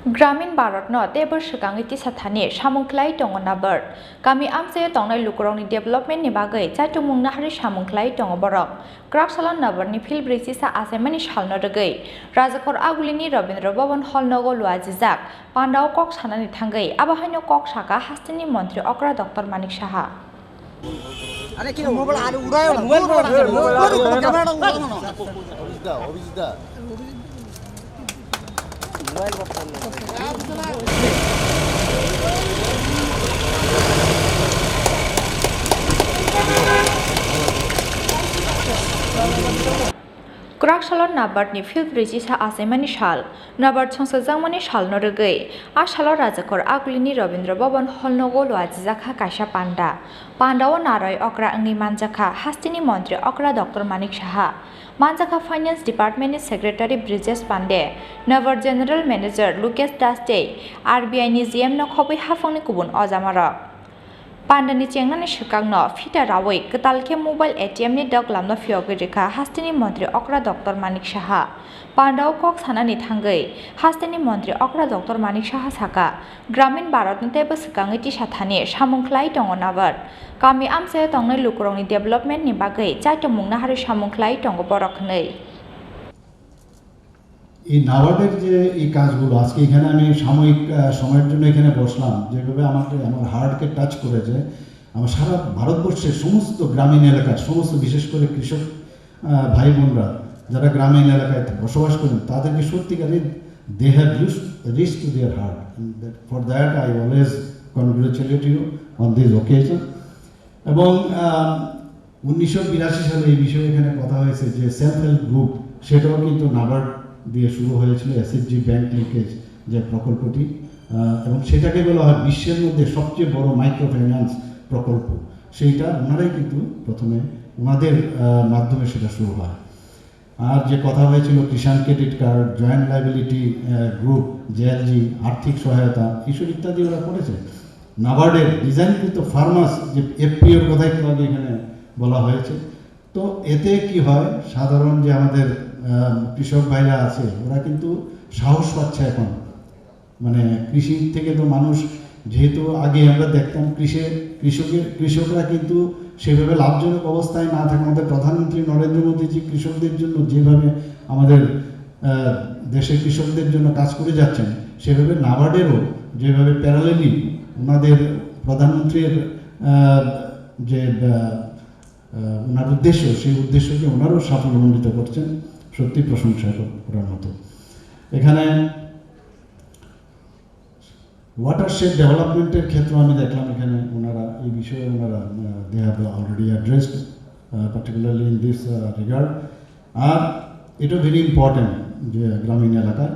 গ্রামীণ ভারতনো তেবর সিগাংইতি সাথানি সামুংখ্লাই দङ Nabard गामि आमसे तंनाय लुकरंनि डेभलपमेन्टनि बागै चाइटुमुंना हारि सामुंख्लाय दङ बरक क्राकसालन Nabardनि Philbwrwichisa Achaimani salno rwgै राजाखर आगुलिनि रबीन्द्र भवन हलनगो लुआजिजाक Pandao kok sanani thangै abahaino kok saka Hasteni Mantri Okra Dr.Manik Saha আরে কি মোবাইল আর উড়ায়ও না মোবাইল ক্যামেরাটা উড়ানো না অভিজিৎ মোবাইল বাপটা क्राकसालन Nabardनि Philbwrwichisa Achaimani sal Nabard songsajangmani salno rwgै a salo rajakor agulini Rabindra Bhavan holnogo lुआजिजाखा kaisa Pandao narai Okra wngwi Manjakha Hasteni Mantri Okra Dr.Manik Saha Manjakha Finance Department Secretary Bridges Pande Nabard General Manager Lucas Daste RBI ni GM no khobui hafangni kubun ojamarok Pandani chengnani swkangno fita rawi ketalke mobile ATM ni doglamno phiyogwi rekha Hasteni Mantri Okra Dr.Manik Saha Pandao kok sanani thangै Hasteni Mantri Okra Dr.Manik Saha saka গ্রামীণ ভারতনো tebo swkangiti sathani samungkhlai dङ Nabard गामि आमसे तंनाय लुकरंनि डेभलपमेन्टनि बागै चाइटुमुंना हारि सामुंख्लाय दङ बरक नै এই নাবার্ডের যে এই কাজগুলো আজকে এখানে আমি সাময়িক সময়ের জন্য এখানে বসলাম যেভাবে আমার হার্টকে টাচ করেছে আমার সারা ভারতবর্ষের সমস্ত গ্রামীণ এলাকার সমস্ত বিশেষ করে কৃষক ভাই বোনরা যারা গ্রামীণ এলাকায় বসবাস করেন তাদেরকে সত্যিকারের they have reach to their heart for that I always congratulate you on this occasion এবং 1982 সালে এই বিষয়ে এখানে কথা হয়েছে যে সেলফ হেল্প গ্রুপ সেটাও কিন্তু নাবার্ড দিয়ে শুরু হয়েছিল এসএসজি ব্যাংক লিঙ্কেজ যে প্রকল্পটি এবং সেটাকে বলা হয় বিশ্বের মধ্যে সবচেয়ে বড় মাইক্রো ফাইন্যান্স প্রকল্প সেইটা ওনারাই কিন্তু প্রথমে ওনাদের মাধ্যমে সেটা শুরু হয় আর যে কথা হয়েছিল Kisan credit card joint liability group JLG আর্থিক সহায়তা এইসব ইত্যাদি ওরা করেছে নাবার্ডের ডিজাইনকৃত ফার্মার্স যে এফপিওর কথা একটু আগে এখানে বলা হয়েছে তো এতে কি হয় সাধারণ যে আমাদের কৃষক ভাইরা আছে ওরা কিন্তু সাহস পাচ্ছে এখন মানে কৃষি থেকে তো মানুষ যেহেতু আগে আমরা দেখতাম কৃষকরা কিন্তু সেভাবে লাভজনক অবস্থায় না থাকে আমাদের প্রধানমন্ত্রী নরেন্দ্র মোদীজি কৃষকদের জন্য যেভাবে আমাদের দেশের কৃষকদের জন্য কাজ করে যাচ্ছেন সেভাবে নাবার্ডেরও যেভাবে প্যারালেলি ওনাদের প্রধানমন্ত্রীর যে ওনার উদ্দেশ্য সেই উদ্দেশ্যকে ওনারও সাফল্যমণ্ডিত করছেন সত্যি প্রশংসা করার মতো এখানে ওয়াটারশেড ডেভেলপমেন্টের ক্ষেত্রে আমি দেখলাম এখানে ওনারা এই বিষয়ে ওনারা they have already addressed particularly in this regard আর এটা ভেরি ইম্পর্ট্যান্ট যে গ্রামীণ এলাকায়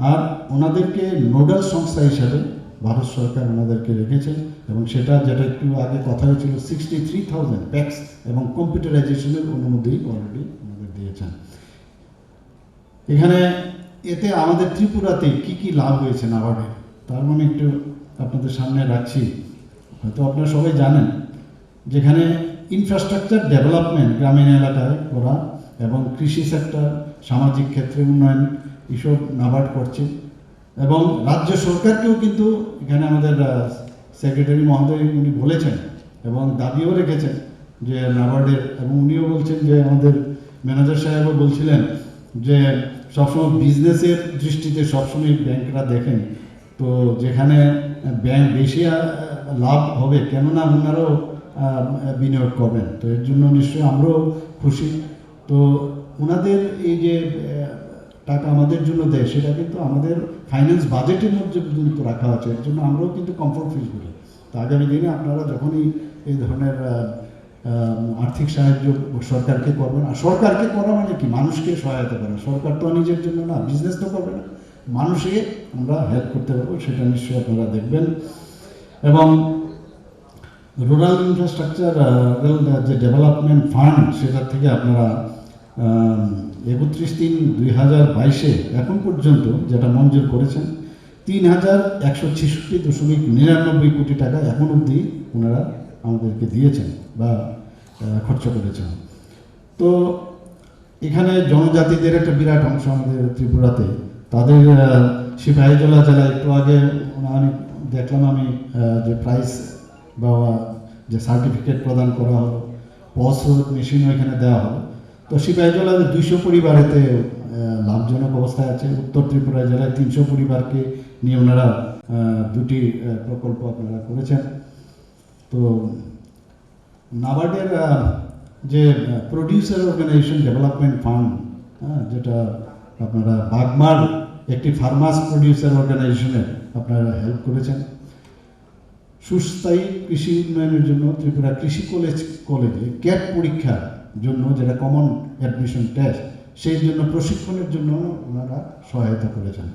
আর ওনাদেরকে নোডাল সংস্থা হিসাবে ভারত সরকার ওনাদেরকে রেখেছে এবং সেটা যেটা একটু আগে কথা হয়েছিল 63,000 প্যাক্স এবং কম্পিউটারাইজেশনের অনুমতি অলরেডি ওনাদের দিয়েছেন এখানে এতে আমাদের ত্রিপুরাতে কি কি লাভ হয়েছে নাবার্ডে তার মানে একটু আপনাদের সামনে রাখছি হয়তো আপনারা সবাই জানেন যেখানে ইনফ্রাস্ট্রাকচার ডেভেলপমেন্ট গ্রামীণ এলাকায় করা এবং কৃষি সেক্টর সামাজিক ক্ষেত্রে উন্নয়ন এসব নাবার্ড করছে এবং রাজ্য সরকারকেও কিন্তু এখানে আমাদের সেক্রেটারি মহোদয় উনি বলেছেন এবং দাবিও রেখেছেন যে নাবার্ডের এবং উনিও বলছেন যে আমাদের ম্যানেজার সাহেবও বলছিলেন যে সবসময় বিজনেসের দৃষ্টিতে সবসময় ব্যাংকরা দেখেন তো যেখানে ব্যাংক বেশি লাভ হবে কেননা ওনারাও বিনিয়োগ করবেন তো এর জন্য নিশ্চয়ই আমরাও খুশি তো ওনাদের এই যে টাকা আমাদের জন্য দেয় সেটা কিন্তু আমাদের ফাইন্যান্স বাজেটের মধ্যে পর্যন্ত রাখা আছে এর জন্য আমরাও কিন্তু কমফোর্ট ফিল করি তো আগামী দিনে আপনারা যখনই এই ধরনের আর্থিক সাহায্য সরকারকে করবেন আর সরকারকে করা মানে কি মানুষকে সহায়তা করা সরকার তো নিজের জন্য না বিজনেস তো করবে না মানুষকে আমরা হেল্প করতে পারবো সেটা নিশ্চয়ই আপনারা দেখবেন এবং রুরাল ইনফ্রাস্ট্রাকচার যে ডেভেলপমেন্ট ফান্ড সেটার থেকে আপনারা 31/3/2022 এখন পর্যন্ত যেটা মঞ্জুর করেছেন 3,166.99 কোটি টাকা এখন অবধি ওনারা আমাদেরকে দিয়েছেন বা খরচ করেছেন তো এখানে জনজাতিদের একটা বিরাট অংশ আমাদের ত্রিপুরাতে তাদের সিপাহীজলা জেলায় একটু আগে অনেক দেখলাম আমি যে প্রাইজ বা যে সার্টিফিকেট প্রদান করা হলো, পস মেশিনও এখানে দেওয়া হলো। তো সিপাহীজলা 200 পরিবারেতে লাভজনক অবস্থায় আছে। উত্তর ত্রিপুরা জেলায় 300 পরিবারকে নিয়ে ওনারা 2টি প্রকল্প আপনারা করেছেন। তো নাবার্ডের যে প্রডিউসার অর্গানাইজেশন ডেভেলপমেন্ট ফান্ড, যেটা আপনারা বাগমার একটি ফার্মার্স প্রডিউসার অর্গানাইজেশনের আপনারা হেল্প করেছেন। সুস্থায়ী কৃষি উন্নয়নের জন্য ত্রিপুরা কৃষি কলেজে ক্যাট পরীক্ষার জন্য, যেটা কমন অ্যাডমিশন টেস্ট, সেই জন্য প্রশিক্ষণের জন্য ওনারা সহায়তা করেছেন।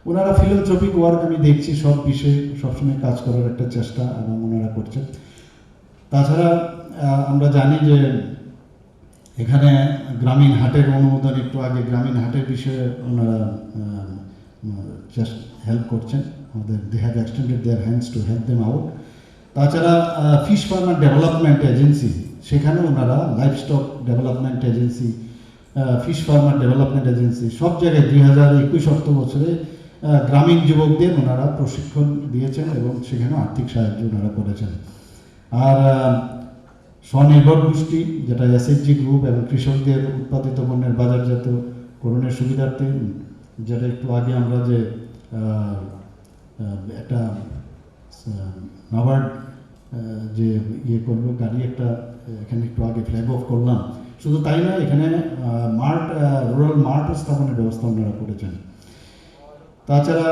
ওনারা ফিলান্থ্রপিক ওয়ার্ক আমি দেখছি সব বিষয়ে সবসময় কাজ করার একটা চেষ্টা এবং ওনারা করছেন। তাছাড়া আমরা জানি যে এখানে গ্রামীণ হাটের অনুমোদন, একটু আগে গ্রামীণ হাটের বিষয়ে ওনারা হেল্প করছেন আমাদের। They have extended their hands to help them out. তাছাড়া ফিশ ফার্মার ডেভেলপমেন্ট এজেন্সি, সেখানে ওনারা livestock development agency, fish farmer development agency, সব জায়গায় 2021 অর্থবছরে গ্রামীণ যুবকদের ওনারা প্রশিক্ষণ দিয়েছেন এবং সেখানে আর্থিক সাহায্য ওনারা করেছেন। আর স্বনির্ভর গোষ্ঠী, যেটা এসএইচজি গ্রুপ এবং কৃষকদের উৎপাদিত পণ্যের বাজারজাতকরণের সুবিধার্থে, যেটা একটু আগে আমরা যে একটা নাবার্ড যে করলো গাড়ি একটা এখানে একটু আগে ফ্ল্যাগ অফ করলাম। শুধু তাই নয়, এখানে রুরাল মার্ট স্থাপনের ব্যবস্থা ওনারা করেছেন। তাছাড়া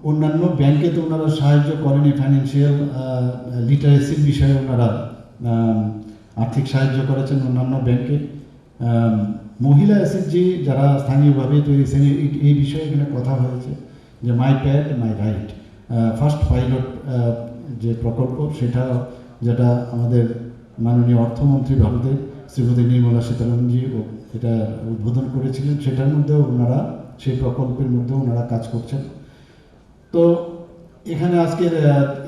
অন্যান্য ব্যাংকে তো ওনারা সাহায্য করেন, ফাইন্যান্সিয়াল লিটারেসির বিষয়ে ওনারা আর্থিক সাহায্য করেছেন অন্যান্য ব্যাংকে। মহিলা এসএইচজি যারা স্থানীয়ভাবে তৈরি, এই বিষয়ে এখানে কথা হয়েছে যে my pad my right first pilot যে প্রকল্প, সেটা যেটা আমাদের মাননীয় অর্থমন্ত্রী ভারতের শ্রীমতী নির্মলা সীতারামনজি এটা উদ্বোধন করেছিলেন, সেটার মধ্যেও ওনারা, সেই প্রকল্পের মধ্যেও ওনারা কাজ করছেন। তো এখানে আজকের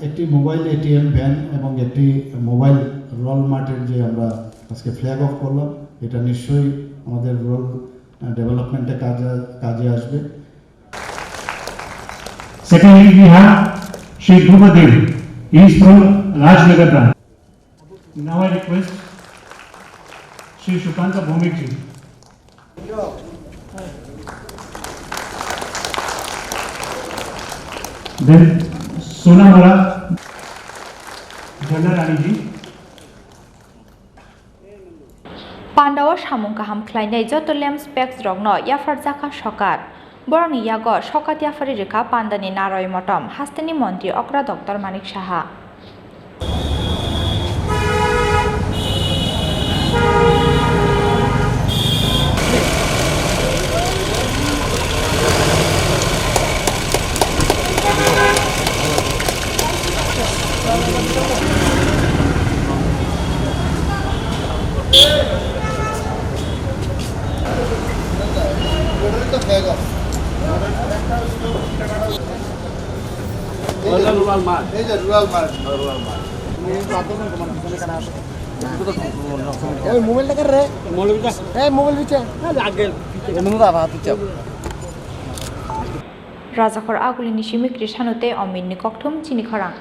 একটি মোবাইল এটিএম ভ্যান এবং একটি মোবাইল রুরাল মার্টের যে আমরা আজকে ফ্ল্যাগ অফ করলাম, এটা নিশ্চয়ই আমাদের রুরাল ডেভেলপমেন্টে কাজে আসবে। Secondly, we have Shri Dhruvadev. He is from Rajnagar branch. Now I request Shri Shukanta Bhumikji. Then Sonamara Janarani. Pandao samung kaham khlainai joto lamp specs rogno yafar jakha sokar boroni yago sokat yafari rekha pandani naroi motom Hasteni Mantri Okra Dr.Manik Saha rural mart. Rural mart. Mobile कर रहे mobile Rajakor agulini shimikri shanute ominni kokthum Chini Khorang